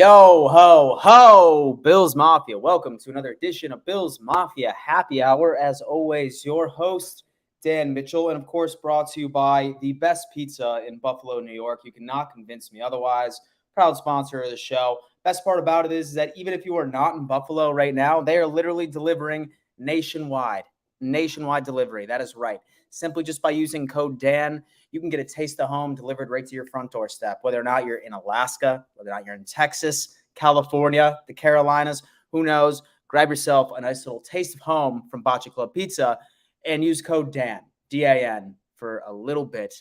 Yo, ho, ho, Bills Mafia. Welcome to another edition of Bills Mafia Happy Hour. As always, your host, Dan Mitchell, and of course, brought to you by the best pizza in Buffalo, New York. You cannot convince me otherwise. Proud sponsor of the show. Best part about it is that even if you are not in Buffalo right now, they are literally delivering nationwide. Nationwide delivery. That is right. Simply just by using code Dan, you can get a taste of home delivered right to your front doorstep, whether or not you're in Alaska, whether or not you're in Texas, California, the Carolinas, who knows? Grab yourself a nice little taste of home from Bocce Club Pizza and use code Dan, D-A-N, for a little bit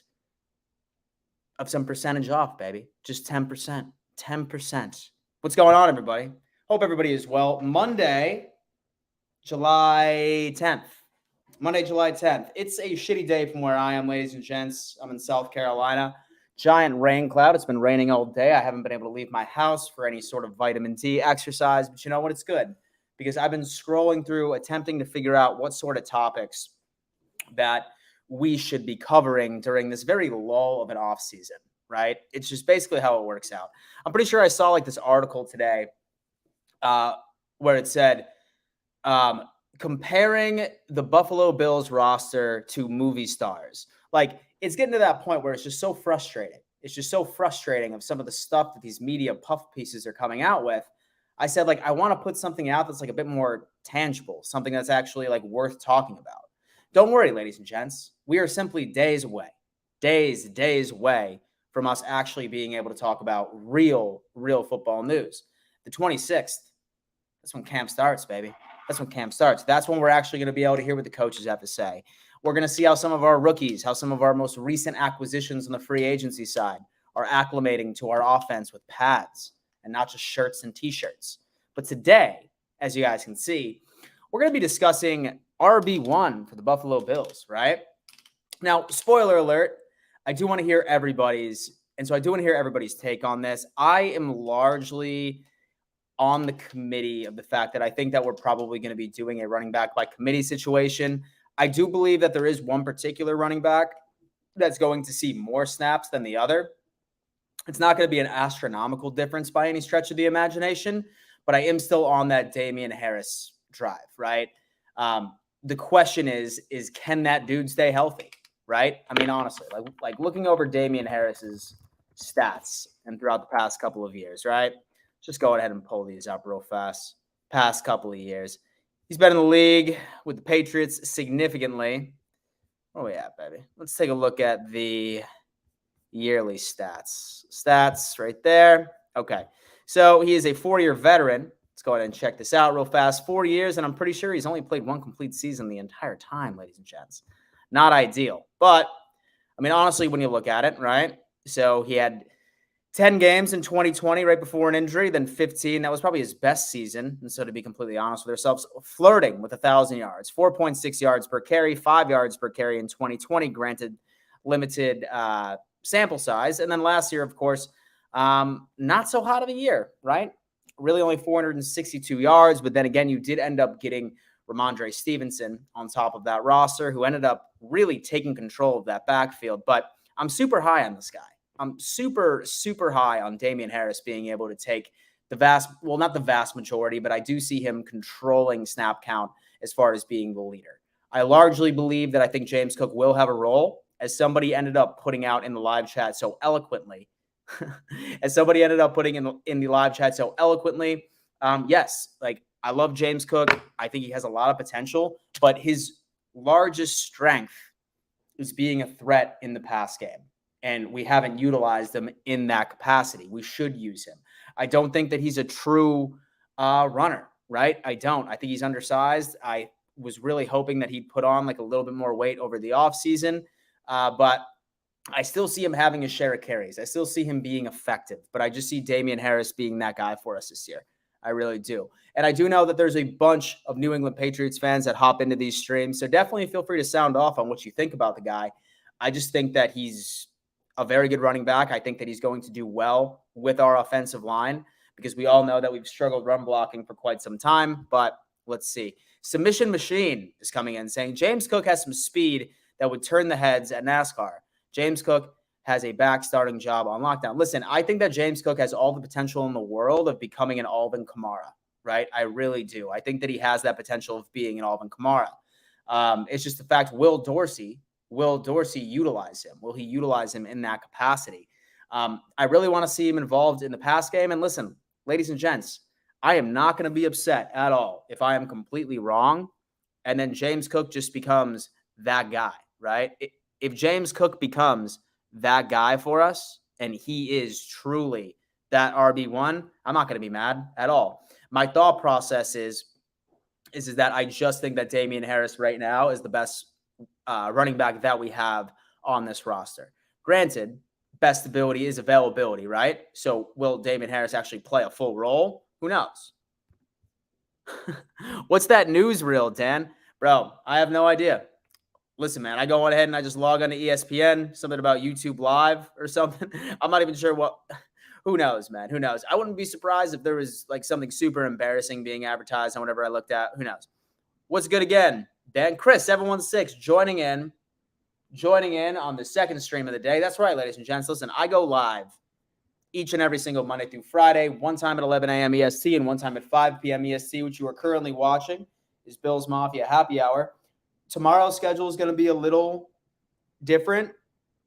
of some percentage off, baby. Just 10%. 10%. What's going on, everybody? Hope everybody is well. Monday, July 10th. It's a shitty day from where I am, ladies and gents. I'm in South Carolina. Giant rain cloud. It's been raining all day. I haven't been able to leave my house for any sort of vitamin D exercise. But you know what? It's good because I've been scrolling through, attempting to figure out what sort of topics that we should be covering during this very lull of an off season, right? It's just basically how it works out. I'm pretty sure I saw like this article today where it said, comparing the Buffalo Bills roster to movie stars. Like, it's getting to that point where it's just so frustrating. It's just so frustrating of some of the stuff that these media puff pieces are coming out with. I said, like, I want to put something out that's like a bit more tangible, something that's actually like worth talking about. Don't worry, ladies and gents. We are simply days away from us actually being able to talk about real football news. The 26th, that's when camp starts, baby. That's when camp starts. That's when we're actually going to be able to hear what the coaches have to say. We're going to see how some of our rookies, how some of our most recent acquisitions on the free agency side are acclimating to our offense with pads and not just shirts and T-shirts. But today, as you guys can see, we're going to be discussing RB1 for the Buffalo Bills, right? Now, spoiler alert, I do want to hear everybody's take on this. I am largely on the committee of the fact that I think that we're probably going to be doing a running back by committee situation. I do believe that there is one particular running back that's going to see more snaps than the other. It's not going to be an astronomical difference by any stretch of the imagination, but I am still on that Damien Harris drive, right? The question is can that dude stay healthy, right? I mean, honestly, like looking over Damien Harris's stats and throughout the past couple of years, right? Just go ahead and pull these up real fast. Past couple of years. He's been in the league with the Patriots significantly. Oh, yeah, baby. Let's take a look at the yearly stats. Stats right there. Okay. So he is a 4-year veteran. Let's go ahead and check this out real fast. 4 years, and I'm pretty sure he's only played one complete season the entire time, ladies and gents. Not ideal. But, I mean, honestly, when you look at it, right? So he had 10 games in 2020 right before an injury, then 15. That was probably his best season. And so to be completely honest with ourselves, flirting with 1,000 yards, 4.6 yards per carry, 5 yards per carry in 2020, granted limited sample size. And then last year, of course, not so hot of a year, right? Really only 462 yards. But then again, you did end up getting Ramondre Stevenson on top of that roster, who ended up really taking control of that backfield. But I'm super high on this guy. I'm super high on Damien Harris being able to take not the vast majority, but I do see him controlling snap count as far as being the leader. I largely believe that I think James Cook will have a role, as somebody ended up putting out in the live chat so eloquently. Yes, like I love James Cook. I think he has a lot of potential, but his largest strength is being a threat in the pass game. And we haven't utilized him in that capacity. We should use him. I don't think that he's a true runner, right? I don't. I think he's undersized. I was really hoping that he'd put on like a little bit more weight over the offseason. But I still see him having a share of carries. I still see him being effective. But I just see Damien Harris being that guy for us this year. I really do. And I do know that there's a bunch of New England Patriots fans that hop into these streams. So definitely feel free to sound off on what you think about the guy. I just think that he's a very good running back. I think that he's going to do well with our offensive line because we all know that we've struggled run blocking for quite some time. But let's see. Submission Machine is coming in saying James Cook has some speed that would turn the heads at NASCAR. James Cook has a back starting job on lockdown. Listen, I think that James Cook has all the potential in the world of becoming an Alvin Kamara, right? I really do. I think that he has that potential of being an Alvin Kamara. It's just the fact, will Dorsey utilize him? Will he utilize him in that capacity? I really want to see him involved in the pass game. And listen, ladies and gents, I am not going to be upset at all if I am completely wrong and then James Cook just becomes that guy, right? If James Cook becomes that guy for us and he is truly that RB1, I'm not going to be mad at all. My thought process is that I just think that Damien Harris right now is the best running back that we have on this roster. Granted, best ability is availability, right? So will Damien Harris actually play a full role? Who knows? What's that newsreel, Dan? Bro, I have no idea. Listen, man, I go on ahead and I just log on to ESPN, something about YouTube Live or something. I'm not even sure what. Who knows, man? Who knows? I wouldn't be surprised if there was like something super embarrassing being advertised on whatever I looked at. Who knows? What's good again? Dan Chris 716 joining in on the second stream of the day. That's right, ladies and gents. Listen, I go live each and every single Monday through Friday, one time at 11 a.m. EST and one time at 5 p.m. EST, which you are currently watching is Bill's Mafia Happy Hour. Tomorrow's schedule is going to be a little different.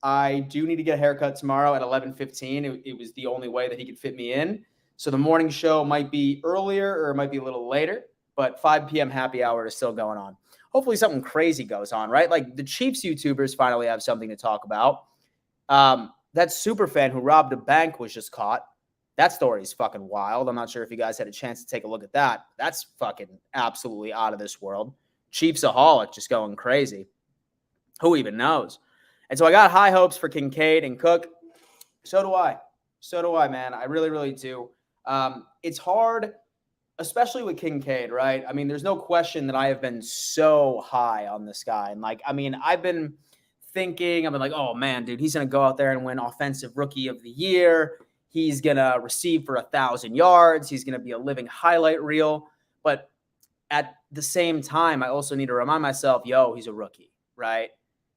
I do need to get a haircut tomorrow at 11:15. It was the only way that he could fit me in. So the morning show might be earlier or it might be a little later, but 5 p.m. happy hour is still going on. Hopefully something crazy goes on, right? Like the Chiefs YouTubers finally have something to talk about. That super fan who robbed a bank was just caught. That story is fucking wild. I'm not sure if you guys had a chance to take a look at that. That's fucking absolutely out of this world. Chief Saholic just going crazy. Who even knows? And so I got high hopes for Kincaid and Cook. So do I, man. I really, really do. It's hard, especially with Kincaid, right? I mean, there's no question that I have been so high on this guy. And I've been thinking, oh man, dude, he's going to go out there and win Offensive Rookie of the Year. He's going to receive for 1,000 yards. He's going to be a living highlight reel. But at the same time, I also need to remind myself, he's a rookie, right?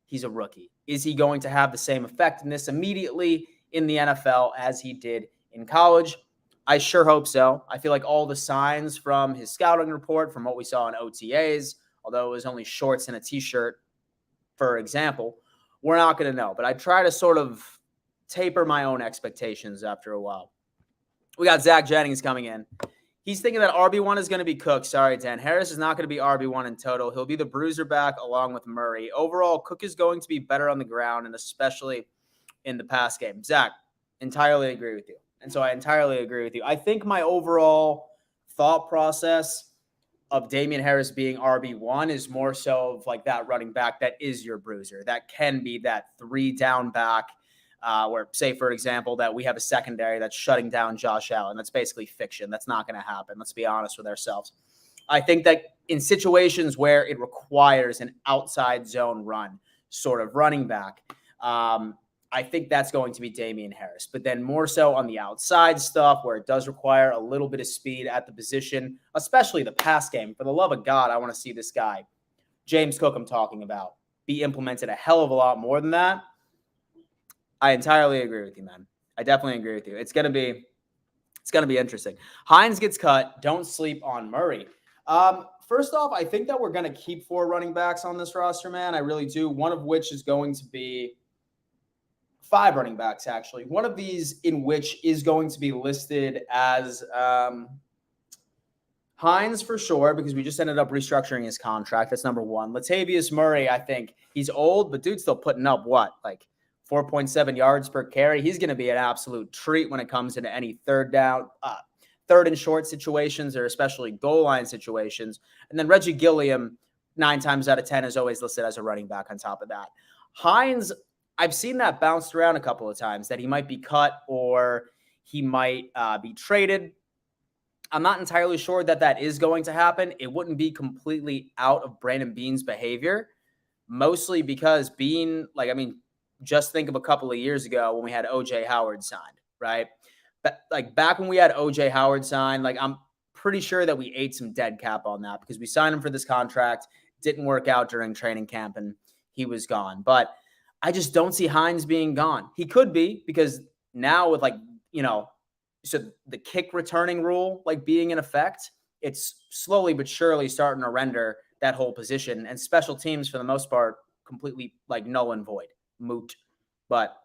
He's a rookie. Is he going to have the same effectiveness immediately in the NFL as he did in college? I sure hope so. I feel like all the signs from his scouting report, from what we saw in OTAs, although it was only shorts and a T-shirt, for example, we're not going to know. But I try to sort of taper my own expectations after a while. We got Zach Jennings coming in. He's thinking that RB1 is going to be Cook. Sorry, Dan. Harris is not going to be RB1 in total. He'll be the bruiser back along with Murray. Overall, Cook is going to be better on the ground and especially in the pass game. Zach, entirely agree with you. And so I entirely agree with you. I think my overall thought process of Damien Harris being RB1 is more so of like that running back that is your bruiser. That can be that 3-down back where, say, for example, that we have a secondary that's shutting down Josh Allen. That's basically fiction. That's not going to happen. Let's be honest with ourselves. I think that in situations where it requires an outside zone run sort of running back, I think that's going to be Damien Harris. But then more so on the outside stuff where it does require a little bit of speed at the position, especially the pass game. For the love of God, I want to see this guy, James Cook I'm talking about, be implemented a hell of a lot more than that. I entirely agree with you, man. I definitely agree with you. It's gonna be interesting. Hines gets cut. Don't sleep on Murray. First off, I think that we're gonna keep 4 running backs on this roster, man. I really do. One of which is going to be 5 running backs, actually. One of these in which is going to be listed as Hines for sure, because we just ended up restructuring his contract. That's number 1. Latavius Murray, I think he's old, but dude's still putting up what? Like 4.7 yards per carry. He's going to be an absolute treat when it comes into any third and short situations, or especially goal line situations. And then Reggie Gilliam, 9 times out of 10, is always listed as a running back on top of that. Hines, I've seen that bounced around a couple of times, that he might be cut or he might be traded. I'm not entirely sure that is going to happen. It wouldn't be completely out of Brandon Beane's behavior, mostly because Beane, just think of a couple of years ago when we had O.J. Howard signed, right? But back when we had O.J. Howard signed, I'm pretty sure that we ate some dead cap on that because we signed him for this contract, didn't work out during training camp, and he was gone. But I just don't see Hines being gone. He could be, because now with so the kick returning rule being in effect, it's slowly but surely starting to render that whole position, and special teams for the most part completely null and void, moot. But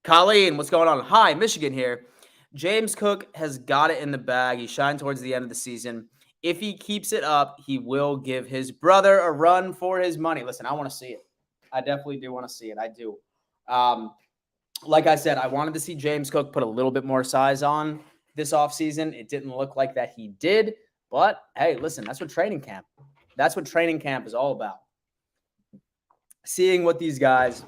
Colleen, what's going on? Hi, Michigan here. James Cook has got it in the bag. He shined towards the end of the season. If he keeps it up, he will give his brother a run for his money. Listen, I want to see it. I definitely do want to see it. I do. Like I said, I wanted to see James Cook put a little bit more size on this offseason. It didn't look like that he did. But, hey, listen, that's what training camp is all about. Seeing what these guys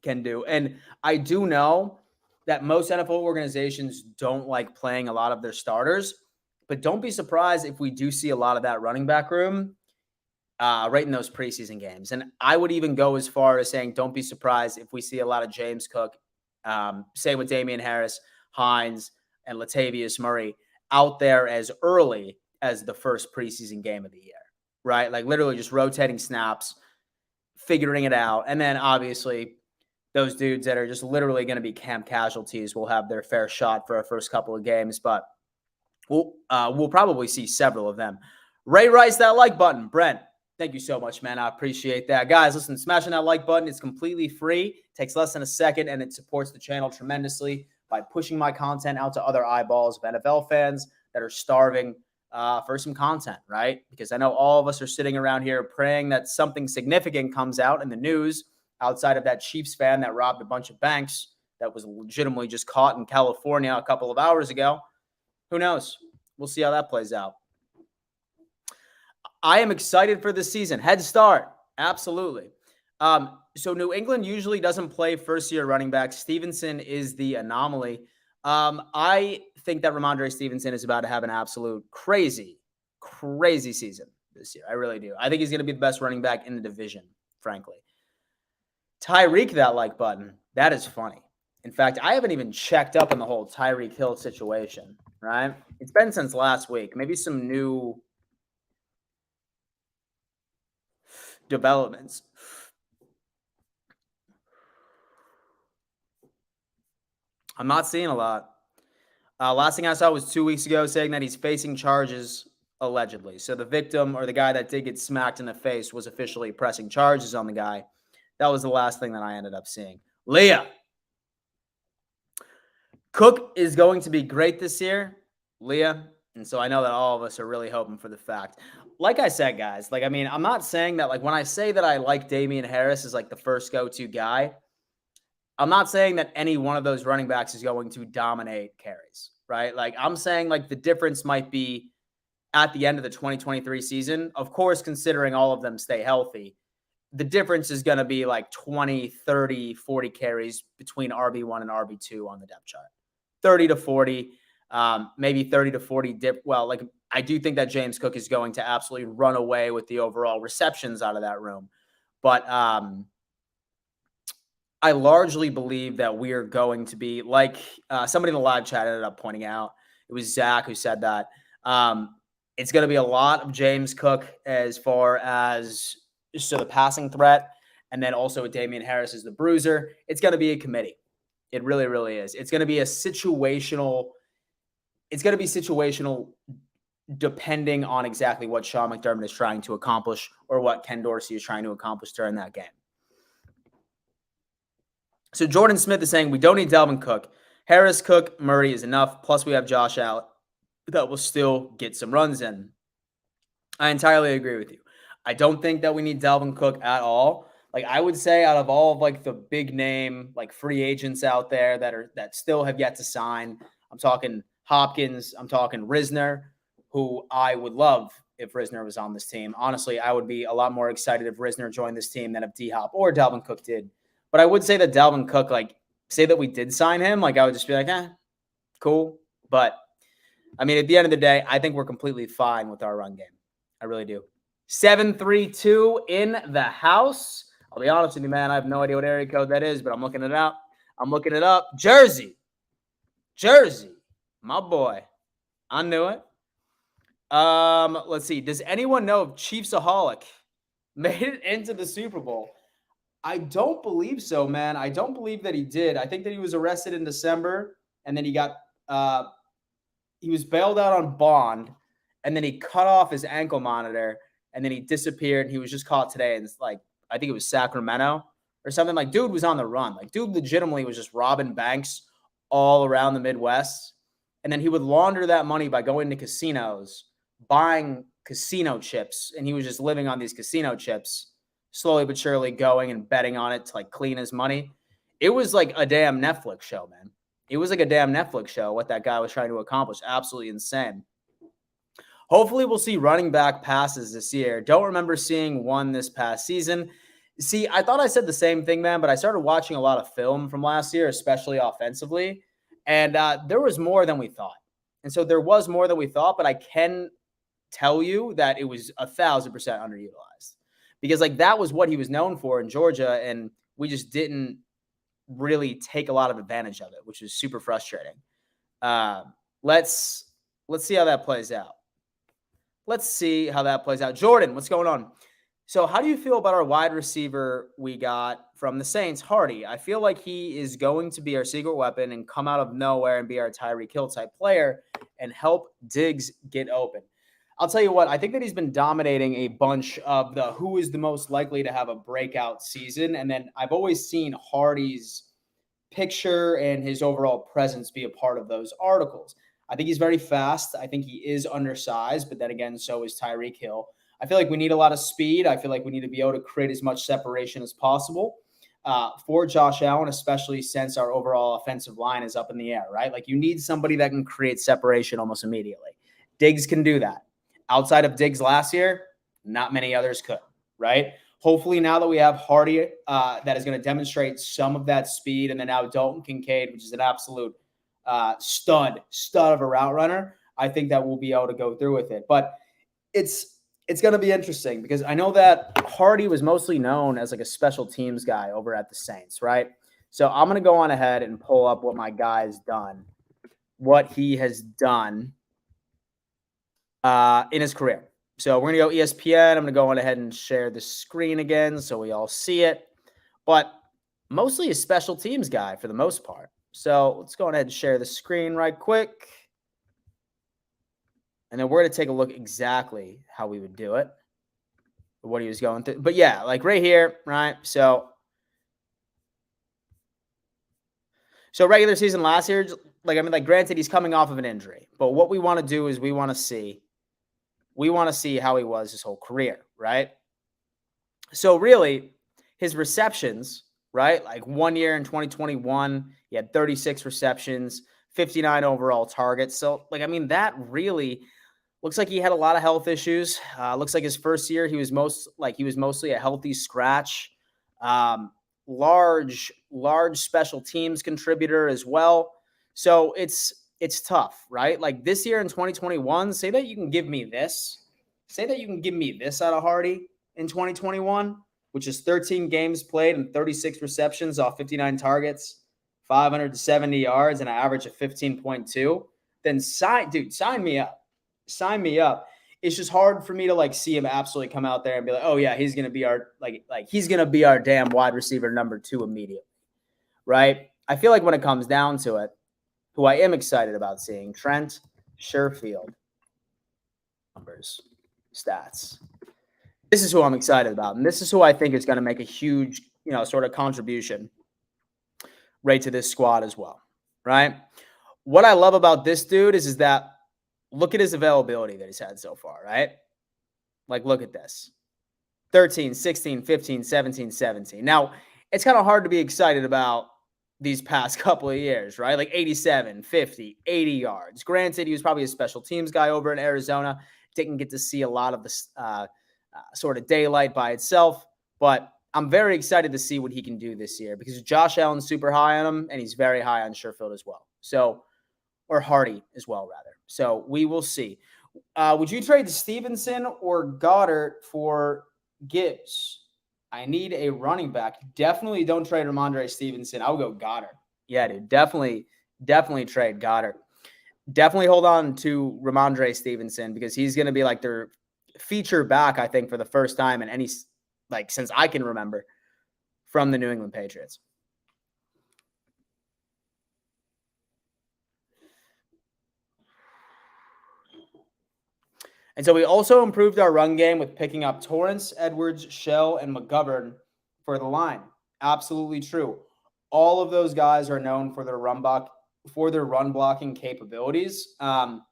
can do. And I do know that most NFL organizations don't like playing a lot of their starters, but don't be surprised if we do see a lot of that running back room right in those preseason games. And I would even go as far as saying don't be surprised if we see a lot of James Cook, same with Damien Harris, Hines, and Latavius Murray out there as early as the first preseason game of the year, right? Literally just rotating snaps, figuring it out. And then obviously those dudes that are just literally going to be camp casualties will have their fair shot for our first couple of games, but we'll probably see several of them. Ray Rice, that like button. Brent, thank you so much, man. I appreciate that. Guys, listen, smashing that like button. It's completely free. It takes less than a second, and it supports the channel tremendously by pushing my content out to other eyeballs of NFL fans that are starving for some content, right? Because I know all of us are sitting around here praying that something significant comes out in the news outside of that Chiefs fan that robbed a bunch of banks that was legitimately just caught in California a couple of hours ago. Who knows? We'll see how that plays out. I am excited for this season. Head start. Absolutely. So New England usually doesn't play first-year running back. Stevenson is the anomaly. I think that Ramondre Stevenson is about to have an absolute crazy season this year. I really do. I think he's going to be the best running back in the division, frankly. Tyreek, that like button. That is funny. In fact, I haven't even checked up on the whole Tyreek Hill situation, right? It's been since last week. Maybe some new developments. I'm not seeing a lot. Last thing I saw was 2 weeks ago saying that he's facing charges, allegedly. So the victim or the guy that did get smacked in the face was officially pressing charges on the guy. That was the last thing that I ended up seeing. Leah. Cook is going to be great this year, Leah. And so I know that all of us are really hoping for the fact. Like I said, guys, I'm not saying that, when I say that I like Damien Harris as, the first go-to guy, I'm not saying that any one of those running backs is going to dominate carries, right? I'm saying, the difference might be at the end of the 2023 season. Of course, considering all of them stay healthy, the difference is going to be 20, 30, 40 carries between RB1 and RB2 on the depth chart. 30 to 40, maybe 30 to 40 dip. Well, I do think that James Cook is going to absolutely run away with the overall receptions out of that room. But I largely believe that we are going to be somebody in the live chat ended up pointing out. It was Zach who said that. It's going to be a lot of James Cook as far as the passing threat, and then also with Damien Harris as the bruiser. It's going to be a committee. It really, really is. It's going to be situational depending on exactly what Sean McDermott is trying to accomplish or what Ken Dorsey is trying to accomplish during that game. So Jordan Smith is saying we don't need Dalvin Cook. Harris, Cook, Murray is enough. Plus we have Josh Allen that will still get some runs in. I entirely agree with you. I don't think that we need Dalvin Cook at all. I would say out of all of the big name free agents out there that still have yet to sign, I'm talking Hopkins, I'm talking Risner, who I would love if Risner was on this team. Honestly, I would be a lot more excited if Risner joined this team than if D-Hop or Dalvin Cook did. But I would say that Dalvin Cook, say that we did sign him, I would just be cool. But, at the end of the day, I think we're completely fine with our run game. I really do. 732 in the house. I'll be honest with you, man. I have no idea what area code that is, but I'm looking it up. Jersey. My boy. I knew it. Let's see. Does anyone know if Chief Saholic made it into the Super Bowl? I don't believe so, man. I don't believe that he did. I think that he was arrested in December, and then he was bailed out on bond, and then he cut off his ankle monitor, and then he disappeared. And he was just caught today, and it's like I think it was Sacramento or something. Like, dude was on the run. Like, dude legitimately was just robbing banks all around the Midwest, and then he would launder that money by going to casinos, buying casino chips, and he was just living on these casino chips, slowly but surely going and betting on it to like clean his money. It was like a damn Netflix show, man. It was like a damn Netflix show, what that guy was trying to accomplish. Absolutely insane. Hopefully, we'll see running back passes this year. Don't remember seeing one this past season. See, I thought I said the same thing, man, but I started watching a lot of film from last year, especially offensively, and there was more than we thought. And so there was more than we thought, but I can tell you that it was 1,000% underutilized because, like, that was what he was known for in Georgia, and we just didn't really take a lot of advantage of it, which is super frustrating. Let's see how that plays out. Jordan, what's going on? So how do you feel about our wide receiver we got from the Saints, Hardy? I feel like he is going to be our secret weapon and come out of nowhere and be our Tyreek Hill type player and help Diggs get open. I'll tell you what, I think that he's been dominating a bunch of the who is the most likely to have a breakout season. And then I've always seen Hardy's picture and his overall presence be a part of those articles. I think he's very fast. I think he is undersized, but then again, so is Tyreek Hill. I feel like we need a lot of speed. I feel like we need to be able to create as much separation as possible for Josh Allen, especially since our overall offensive line is up in the air, right? Like, you need somebody that can create separation almost immediately. Diggs can do that. Outside of Diggs last year, not many others could, right? Hopefully now that we have Hardy that is going to demonstrate some of that speed, and then now Dalton Kincaid, which is an absolute stud of a route runner, I think that we'll be able to go through with it. But it's going to be interesting because I know that Hardy was mostly known as like a special teams guy over at the Saints, right? So I'm going to go on ahead and pull up what my guy's done, what he has done in his career. So we're going to go ESPN. I'm going to go on ahead and share the screen again so we all see it. But mostly a special teams guy for the most part. So let's go ahead and share the screen right quick. And then we're going to take a look exactly how we would do it, what he was going through. But yeah, like right here, right? So regular season last year, like granted, he's coming off of an injury. But what we want to do is we want to see how he was his whole career, right? So really, his receptions, right? Like 1 year in 2021, he had 36 receptions, 59 overall targets. So, like, I mean, that really looks like he had a lot of health issues. Looks like his first year, he was mostly a healthy scratch. Large special teams contributor as well. So it's tough, right? Like this year in 2021, say that you can give me this out of Hardy in 2021, which is 13 games played and 36 receptions off 59 targets, 570 yards and an average of 15.2, then sign me up. Sign me up. It's just hard for me to like see him absolutely come out there and be like, oh yeah, he's gonna be our he's gonna be our damn wide receiver number 2 immediately, right? I feel like when it comes down to it, who I am excited about seeing, Trent Sherfield numbers, stats. This is who I'm excited about, and this is who I think is going to make a huge, sort of contribution right to this squad as well, right? What I love about this dude is that look at his availability that he's had so far, right? Like, look at this. 13, 16, 15, 17, 17. Now, it's kind of hard to be excited about these past couple of years, right? Like 87, 50, 80 yards. Granted, he was probably a special teams guy over in Arizona. Didn't get to see a lot of the sort of daylight by itself, but I'm very excited to see what he can do this year because Josh Allen's super high on him, and he's very high on Sherfield as well. So, or Hardy as well, rather. So we will see. Would you trade Stevenson or Goddard for Gibbs? I need a running back. Definitely don't trade Ramondre Stevenson. I'll go Goddard. Yeah, dude. Definitely trade Goddard. Definitely hold on to Ramondre Stevenson because he's going to be like their feature back, I think, for the first time in any, like, since I can remember from the New England Patriots. And so we also improved our run game with picking up Torrance, Edwards, Shell, and McGovern for the line. Absolutely true. All of those guys are known for their run blocking capabilities. Some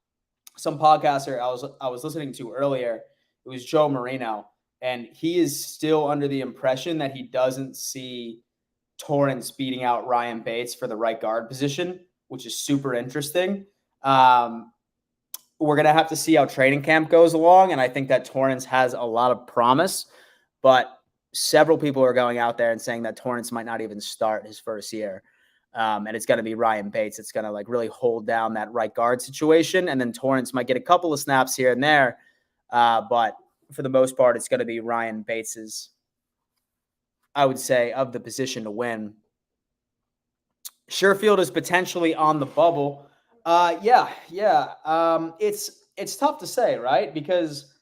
podcaster I was listening to earlier, it was Joe Marino, and he is still under the impression that he doesn't see Torrance beating out Ryan Bates for the right guard position, which is super interesting. We're going to have to see how training camp goes along, and I think that Torrance has a lot of promise, but several people are going out there and saying that Torrance might not even start his first year, and it's going to be Ryan Bates. It's going to like really hold down that right guard situation, and then Torrance might get a couple of snaps here and there, but for the most part, it's going to be Ryan Bates's, I would say, of the position to win. Sherfield is potentially on the bubble. Yeah. It's tough to say, right? Because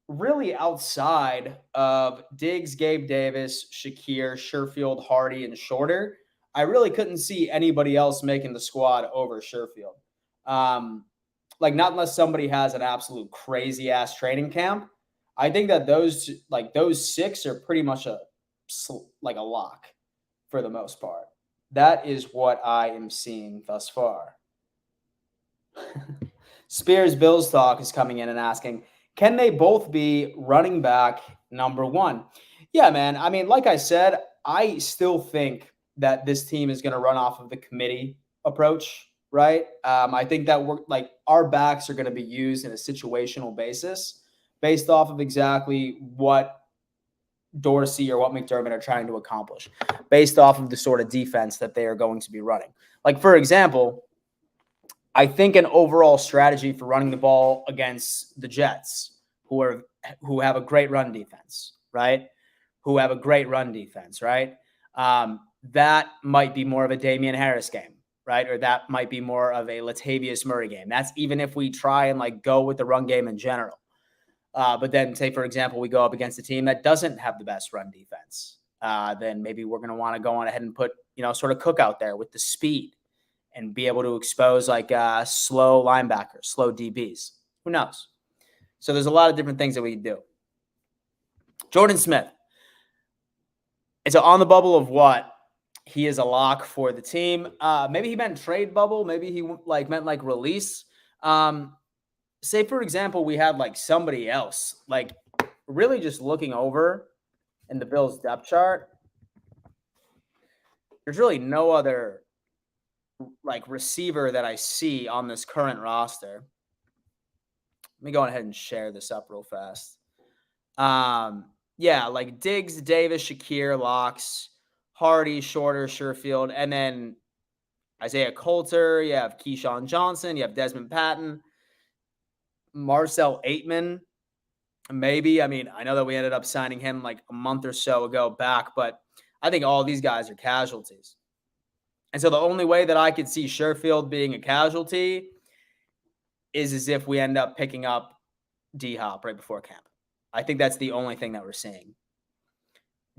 really outside of Diggs, Gabe Davis, Shakir, Sherfield, Hardy, and Shorter, I really couldn't see anybody else making the squad over Sherfield. Like not unless somebody has an absolute crazy ass training camp. I think that those six are pretty much a lock for the most part. That is what I am seeing thus far. Spears Bills Talk is coming in and asking, can they both be running back number one? Yeah, man. I mean, like I said, I still think that this team is going to run off of the committee approach, right? I think that our backs are going to be used in a situational basis based off of exactly what Dorsey or what McDermott are trying to accomplish, based off of the sort of defense that they are going to be running. Like, for example, I think an overall strategy for running the ball against the Jets, who have a great run defense, right? That might be more of a Damien Harris game, right? Or that might be more of a Latavius Murray game. That's even if we try and go with the run game in general. But then, say, for example, we go up against a team that doesn't have the best run defense. Then maybe we're going to want to go on ahead and put, sort of Cook out there with the speed and be able to expose slow linebackers, slow DBs. Who knows? So there's a lot of different things that we can do. Jordan Smith. It's on the bubble of what? He is a lock for the team. Maybe he meant trade bubble. Maybe he meant release. Say, for example, we had somebody else, really just looking over in the Bills depth chart. There's really no other receiver that I see on this current roster. Let me go ahead and share this up real fast. Diggs, Davis, Shakir, locks, Hardy, Shorter, Sherfield, and then Isaiah Coulter. You have Keyshawn Johnson. You have Desmond Patton. Marcel Aitman, maybe. I mean, I know that we ended up signing him a month or so ago back, but I think all these guys are casualties. And so the only way that I could see Sherfield being a casualty is as if we end up picking up D-Hop right before camp. I think that's the only thing that we're seeing.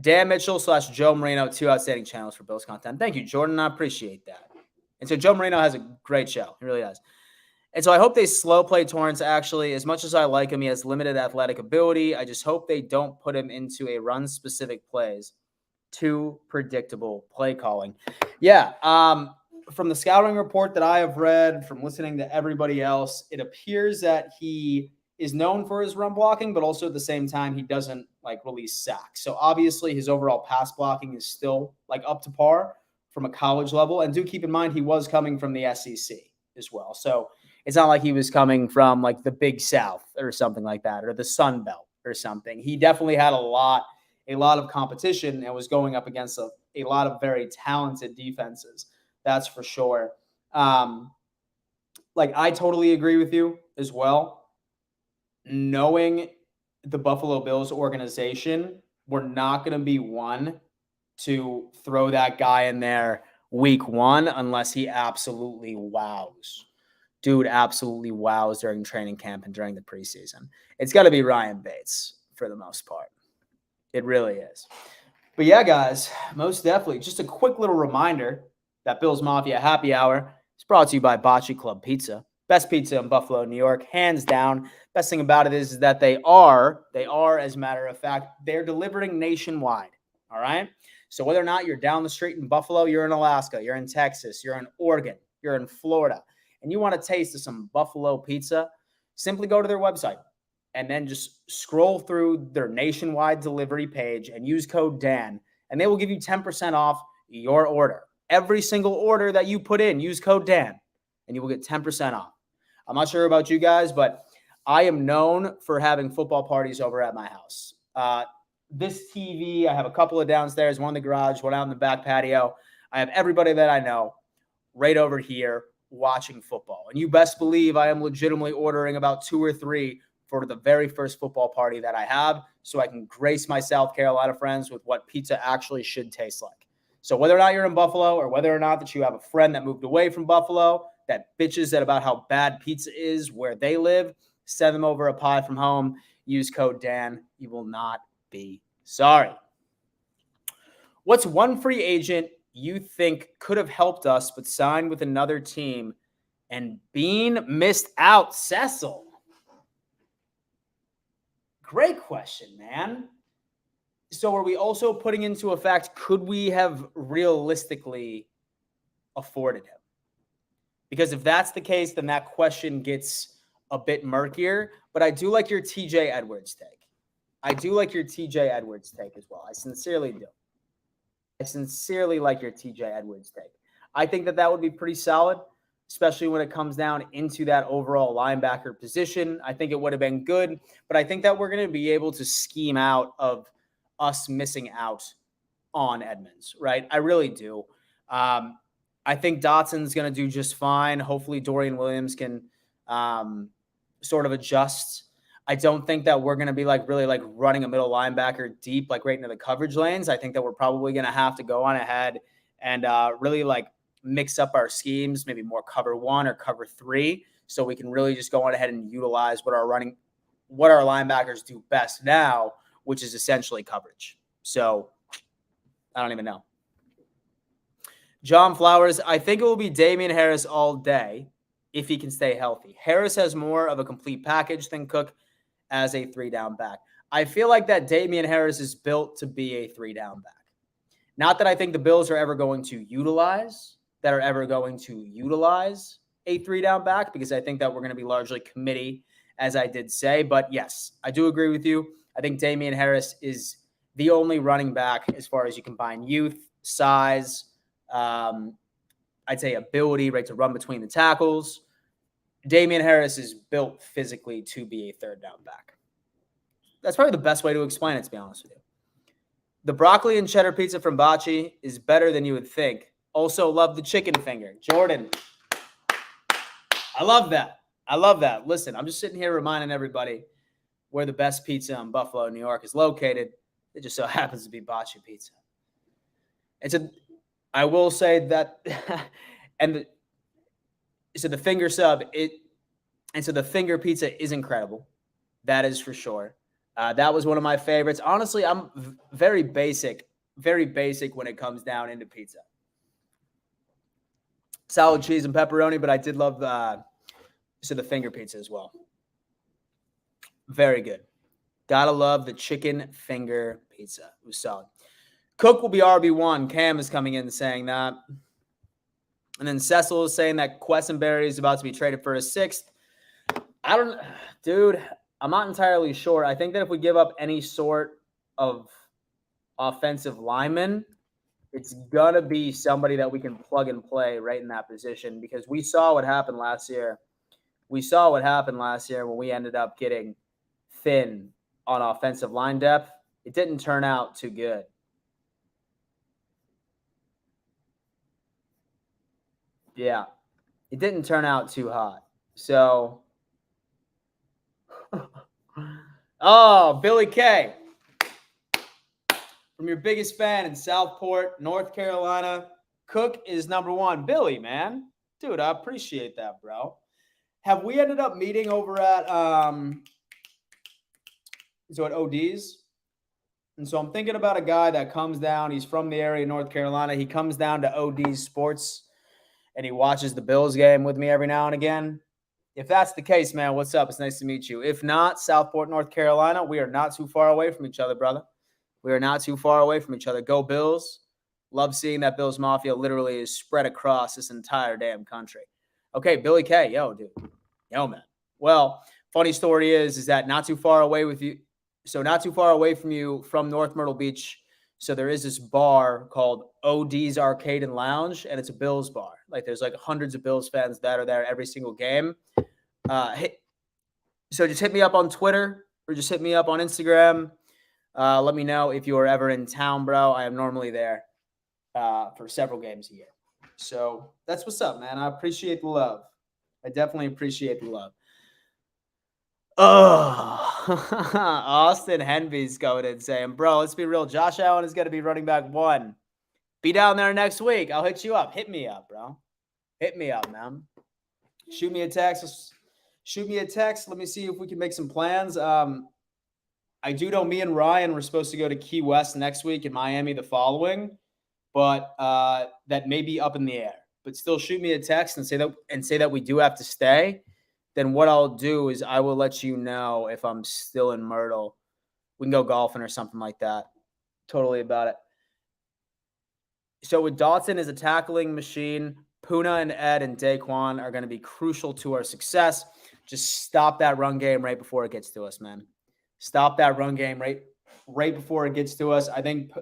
Dan Mitchell / Joe Marino, 2 outstanding channels for Bills content. Thank you, Jordan. I appreciate that. And so Joe Marino has a great show. He really does. And so I hope they slow play Torrance, actually. As much as I like him, he has limited athletic ability. I just hope they don't put him into a run-specific plays. Too predictable play calling. Yeah, from the scouting report that I have read, from listening to everybody else, it appears that he is known for his run blocking, but also at the same time, he doesn't release sacks. So obviously his overall pass blocking is still up to par from a college level. And do keep in mind, he was coming from the SEC as well. So it's not like he was coming from the Big South or something like that, or the Sun Belt or something. He definitely had a lot of competition and was going up against a lot of very talented defenses. That's for sure. I totally agree with you as well. Knowing the Buffalo Bills organization, we're not going to be one to throw that guy in there week one unless he absolutely wows. Dude absolutely wows during training camp and during the preseason. It's got to be Ryan Bates for the most part. It really is. But yeah, guys, most definitely. Just a quick little reminder that Bill's Mafia Happy Hour is brought to you by Bocce Club Pizza. Best pizza in Buffalo, New York, hands down. Best thing about it is that they are, as a matter of fact, they're delivering nationwide. All right. So whether or not you're down the street in Buffalo, you're in Alaska, you're in Texas, you're in Oregon, you're in Florida, and you want a taste of some Buffalo pizza, simply go to their website and then just scroll through their nationwide delivery page and use code Dan, and they will give you 10% off your order. Every single order that you put in, use code Dan, and you will get 10% off. I'm not sure about you guys, but I am known for having football parties over at my house. This TV, I have a couple of downstairs, one in the garage, one out in the back patio. I have everybody that I know right over here watching football. And you best believe I am legitimately ordering about 2 or 3 for the very first football party that I have, so I can grace my South Carolina friends with what pizza actually should taste like. So whether or not you're in Buffalo, or whether or not that you have a friend that moved away from Buffalo that bitches about how bad pizza is where they live, send them over a pie from home. Use code Dan. You will not be sorry. What's one free agent you think could have helped us but signed with another team and Bean missed out? Cecil. Great question, man. So are we also putting into effect, could we have realistically afforded him? Because if that's the case, then that question gets a bit murkier. But I do like your TJ Edwards take. I do like your TJ Edwards take as well. I sincerely do. I sincerely like your TJ Edwards take. I think that that would be pretty solid, especially when it comes down into that overall linebacker position. I think it would have been good, but I think that we're going to be able to scheme out of us missing out on Edmonds, right? I really do. I think Dotson's going to do just fine. Hopefully Dorian Williams can sort of adjust. I don't think that we're going to be really running a middle linebacker deep, right into the coverage lanes. I think that we're probably going to have to go on ahead and really mix up our schemes, maybe more cover 1 or cover 3, so we can really just go on ahead and utilize what our linebackers do best now, which is essentially coverage. So I don't even know. John Flowers, I think it will be Damien Harris all day if he can stay healthy. Harris has more of a complete package than Cook as a 3-down back. I feel like that Damien Harris is built to be a 3-down back. Not that I think the Bills are ever going to utilize a 3-down back, because I think that we're going to be largely committee, as I did say. But yes, I do agree with you. I think Damien Harris is the only running back as far as you combine youth, size, I'd say ability, right, to run between the tackles. Damien Harris is built physically to be a 3rd-down back. That's probably the best way to explain it, to be honest with you. The broccoli and cheddar pizza from Bocce is better than you would think. Also love the chicken finger. Jordan, I love that. I love that. Listen, I'm just sitting here reminding everybody where the best pizza in Buffalo, New York is located. It just so happens to be Bocce Pizza. I will say that, so the finger sub, so the finger pizza is incredible. That is for sure. That was one of my favorites. Honestly, I'm very basic when it comes down into pizza. Solid cheese and pepperoni, but I did love the finger pizza as well. Very good. Gotta love the chicken finger pizza. It was solid. Cook will be RB1. Cam is coming in saying that. And then Cecil is saying that Quessenberry is about to be traded for a 6th. Dude, I'm not entirely sure. I think that if we give up any sort of offensive lineman, it's going to be somebody that we can plug and play right in that position, because we saw what happened last year. We saw what happened last year when we ended up getting thin on offensive line depth. It didn't turn out too good. Yeah, it didn't turn out too hot. So, Billy K, from your biggest fan in Southport, North Carolina, Cook is number 1. Billy, man. Dude, I appreciate that, bro. Have we ended up meeting over at, at OD's? And so I'm thinking about a guy that comes down. He's from the area of North Carolina. He comes down to OD Sports, and he watches the Bills game with me every now and again. If that's the case, man, what's up? It's nice to meet you. If not, Southport, North Carolina, we are not too far away from each other, brother. We are not too far away from each other. Go Bills. Love seeing that Bills Mafia literally is spread across this entire damn country. Okay, Billy K. Yo, dude. Yo, man. Well, funny story is that not too far away with you. So not too far away from you from North Myrtle Beach. So there is this bar called OD's Arcade and Lounge, and it's a Bills bar. Like there's like hundreds of Bills fans that are there every single game. So just hit me up on Twitter or just hit me up on Instagram. Let me know if you are ever in town, bro. I am normally there for several games a year. So that's what's up, man. I appreciate the love. I definitely appreciate the love. Oh, Austin Henby's going in saying, bro, let's be real. Josh Allen is going to be running back 1. Be down there next week. I'll hit you up. Hit me up, bro. Hit me up, man. Shoot me a text. Let me see if we can make some plans. I do know me and Ryan were supposed to go to Key West next week and Miami the following, but that may be up in the air. But still shoot me a text and say that we do have to stay. Then what I'll do is I will let you know if I'm still in Myrtle. We can go golfing or something like that. Totally about it. So with Dotson as a tackling machine, Puna and Ed and Daquan are going to be crucial to our success. Just stop that run game right before it gets to us, man. Stop that run game right before it gets to us. I think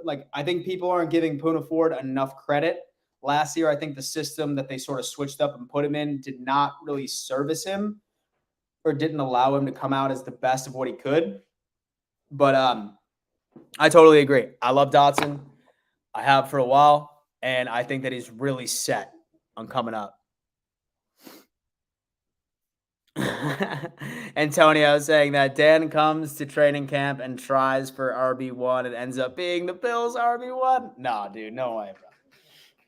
people aren't giving Puna Ford enough credit. Last year, I think the system that they sort of switched up and put him in did not really service him or didn't allow him to come out as the best of what he could. But I totally agree. I love Dotson. I have for a while, and I think that he's really set on coming up. Antonio saying that Dan comes to training camp and tries for RB1 and ends up being the Bills RB1. Nah, dude, no way, bro.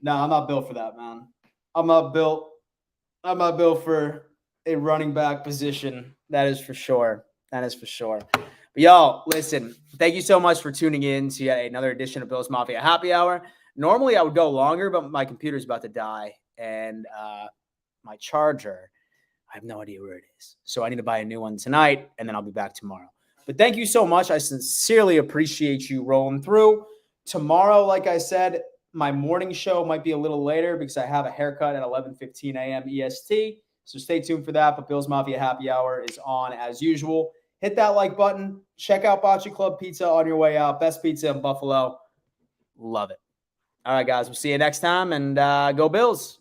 No, I'm not built for that, man. I'm not built for a running back position. That is for sure. But y'all, listen, thank you so much for tuning in to yet another edition of Bills Mafia Happy Hour. Normally I would go longer, but my computer's about to die, and my charger, I have no idea where it is. So I need to buy a new one tonight, and then I'll be back tomorrow. But thank you so much. I sincerely appreciate you rolling through. Tomorrow, like I said, my morning show might be a little later because I have a haircut at 11:15 a.m. EST. So stay tuned for that. But Bills Mafia Happy Hour is on as usual. Hit that like button. Check out Bocce Club Pizza on your way out. Best pizza in Buffalo. Love it. All right, guys. We'll see you next time. And go Bills.